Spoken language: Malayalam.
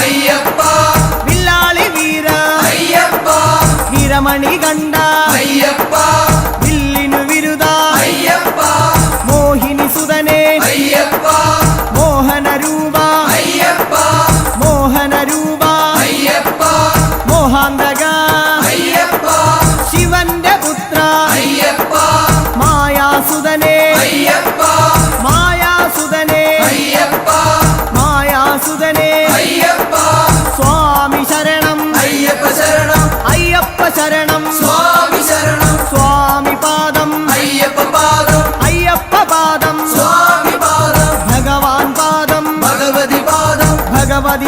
ಅಯ್ಯಪ್ಪ ಬಿಲ್ಲಾಳಿ ವೀರ ಅಯ್ಯಪ್ಪ ವೀರಮಣಿ ಗಂಡ ಅಯ್ಯಪ್ಪ ಬಿಲ್ಲಿನ ವಿರುದ ಅಯ್ಯಪ್ಪ ಮೋಹಿನಿ ಸುಧನೆ ಅಯ್ಯಪ್ಪ ಮೋಹನ ರೂಪ ಅಯ್ಯಪ್ಪ ಮೋಹನ ರೂಪ ಅಯ್ಯಪ್ಪ മോഹാന്തക അയ്യപ്പ ശിവന്റെ പുത്ര അയ്യപ്പ മായാസുതനെ അയ്യപ്പ മായാസുതനെ അയ്യപ്പ മായാസുതനെ അയ്യപ്പ സ്വാമി ശരണം അയ്യപ്പ ശരണം അയ്യപ്പ ശരണം സ്വാമി ശരണം സ്വാമി പാദം അയ്യപ്പ പാദം അയ്യപ്പ പാദം സ്വാമി പാദം ഭഗവാൻ പാദം ഭഗവതി പാദം ഭഗവതി